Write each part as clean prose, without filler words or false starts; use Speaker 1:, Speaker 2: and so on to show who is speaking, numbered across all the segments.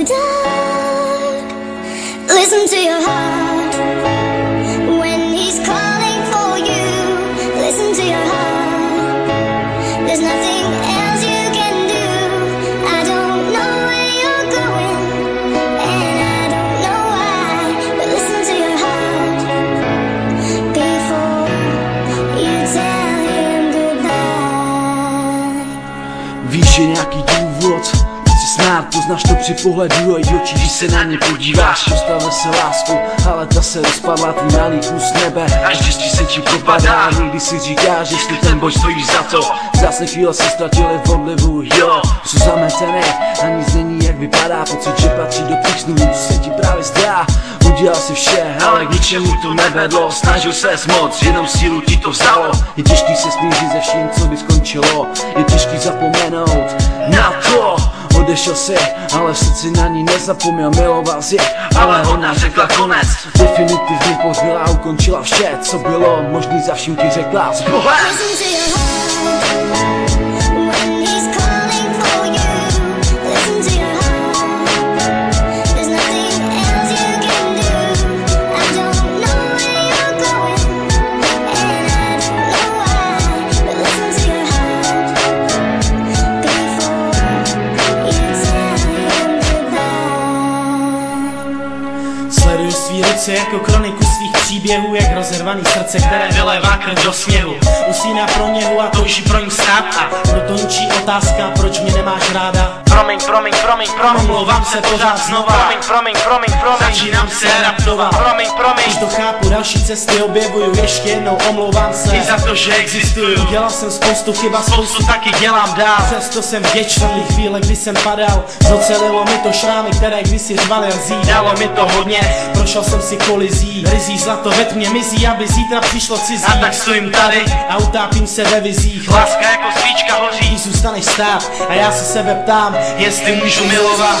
Speaker 1: dark, listen to your heart. When he's calling for you, listen to your heart. There's nothing else you can do. I don't know where you're going, and I don't know why, but listen to your heart before you tell him goodbye.
Speaker 2: Víš, že nějaký důvod snad poznáš to při pohledu do jejich očí, když se na ně podíváš. Dostane se láskou, ale ta se rozpadla, ty malý kus nebe a štěstí se ti propadá. Někdy si říkáš, jestli ten boj stojí za to. Zase chvíle se ztratili v odlivu, jo. Jsou zametené a nic není jak vypadá. Pocit, že patří do tvých snů, se ti právě zdá. Udělal si vše, ale k ničemu to nevedlo. Snažil ses moc, jenom sílu ti to vzalo. Je těžký se smířit ze vším, co by skončilo. Je těžký zapomenout na to. Odešel si, ale v srdci na ní nezapomněl, miloval si, ale ona řekla konec. Definitivně pozbyla a ukončila vše, co bylo možný, za vším ti řekla zbohem.
Speaker 3: Sleduju svý ruce jako kroniku svých příběhů, jak rozervaný srdce, které vylévá krev do směhu. Usíná pro něhu a touží pro ní stát, a proto ničí otázka, proč mě nemáš ráda. Promiň, omlouvám se pořád znova. Promiň, začínám se raptovat. Už to chápu, další cesty objevuju, ještě jednou omlouvám se i za to, že existuju. Udělal jsem spoustu chyb a spoustu taky dělám dál. Přesto jsem vděčný chvíle, kdy jsem padal. Zocelilo mi to šrámy, které kdysi řvaly rzí. Dalo mi to hodně, prošel jsem si kolizí. Rizí zlato ve tmě mizí, aby zítra přišlo cizí. A tak stojím tady a utápím se ve vizích. Láska jako svíčka hoří, ty zůstaneš stát a já se sebe ptám, jestli můžu milovat.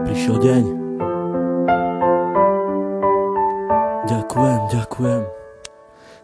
Speaker 2: Prišiel deň. Ďakujem.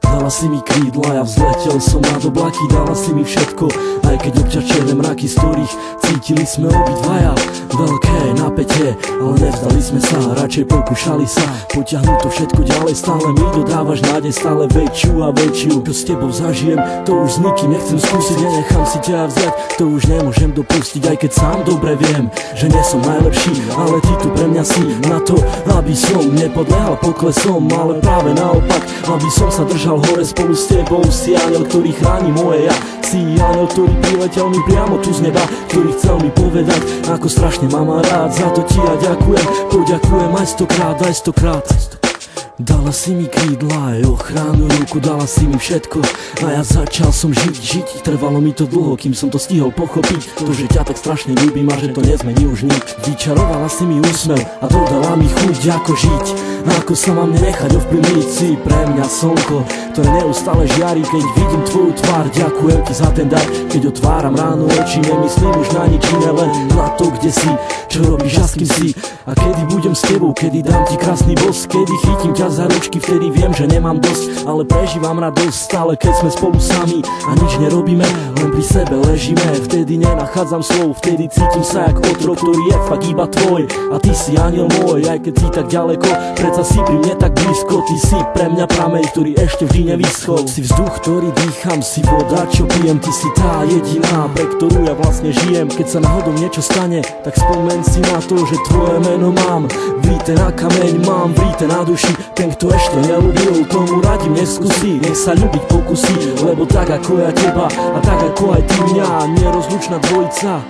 Speaker 2: Dala si mi krídla, ja vzletel som nad oblaky. Dala si mi všetko, aj keď občas černé mraky, z ktorých cítili sme obidvaja veľké napätie, ale nevzdali sme sa, radšej pokúšali sa potiahnuť to všetko ďalej. Stále mi dodávaš nádej, stále väčšiu a väčšiu. Čo s tebou zažijem, to už s nikým nechcem skúsiť. Nenechám si ťa vziať, to už nemôžem dopustiť. Aj keď sám dobre viem, že nie som najlepší, ale ty tu pre mňa si na to, aby som nepodlehal poklesom, ale práve naopak, aby som sa držal hore spolu s tebou. Si aniel, ktorý chráni moje ja. Si aniel, ktorý priletel mi priamo tu z neba, ktorý chcel mi povedať, ako strašne mám rád. Za to ti ja ďakujem, poďakujem aj stokrát. Dala si mi krídla aj ochranu ruku, dala si mi všetko a ja začal som žiť. Trvalo mi to dlho, kým som to stihol pochopiť, to, že ťa tak strašne ľúbim a že to nezmení už nič. Vyčarovala si mi úsmev a dodala mi chuť, ako žiť, ako sa mám nenechať ovplyvniť. Si pre mňa slnko, ktoré neustále žiari, keď vidím tvoju tvár. Ďakujem ti za ten dar, keď otváram ráno oči, nemyslím už na nič iné, len na to, kde si, čo robíš a s kým si. A kedy budem s tebou, kedy dám ti krásny bosk, kedy chytím ťa za ručky, vtedy viem, že nemám dosť, ale prežívam radosť stále, keď sme spolu sami a nič nerobíme, len pri sebe ležíme. Vtedy nenachádzam slov, vtedy cítim sa jak otrok, ktorý je fakt iba tvoj. A ty si aniel môj, aj keď si tak ďaleko, predsa si pri mne tak blízko. Ty si pre mňa prameň, ktorý ešte vždy nevyschol. Si vzduch, ktorý dýcham, si voda, čo pijem. Ty si tá jediná, pre ktorú ja vlastne žijem. Keď sa náhodou niečo stane, tak spomeň si na to, že tvoje meno mám vrité na kameň, mám vrité na duši. Ten, kto ešte neľúbil, tomu radím neskúsi, nech sa ľúbiť pokusí, lebo tak ako ja teba a tak ako aj ty mňa, nerozlučná dvojica.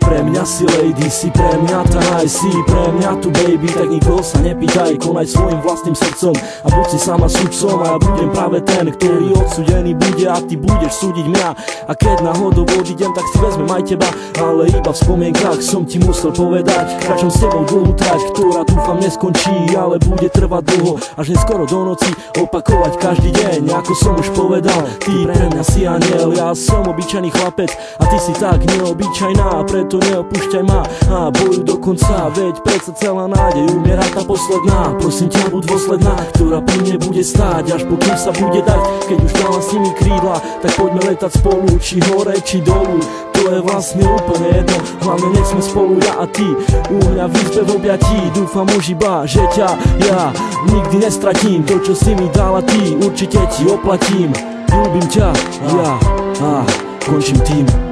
Speaker 2: Pre mňa si lady, si pre mňa tá si pre mňa tu baby, tak nikoho sa nepýtaj, konaj svojim vlastným srdcom a buď si sama sudcom a ja budem práve ten, ktorý odsudený bude a ty budeš súdiť mňa. A keď náhodou odídem, tak si vezmem aj teba, ale iba v spomienkach som ti musel povedať, kráčam s tebou dlhú trať, ktorá dúfam neskončí, ale bude trvať dlho, až neskoro do noci, opakovať každý deň, ako som už povedal. Ty pre mňa si aniel, ja som obyčajný chlapec a ty si tak neobyčajná, preto neopúšťaj ma a bojuj do konca, veď predsa celá nádej umiera tá posledná. Prosím ťa, buď dôsledná, ktorá pri mne bude stáť, až pokým sa bude dať. Keď už dala s nimi krídla, tak poďme letať spolu, či hore, či dolu, to je vlastne úplne jedno, hlavne nech sme spolu ja a ty, u mňa v izbe v objatí. Dúfam už iba, že ťa ja nikdy nestratím, to čo si mi dala ty, určite ti oplatím. Ľúbim ťa, ja a končím tým.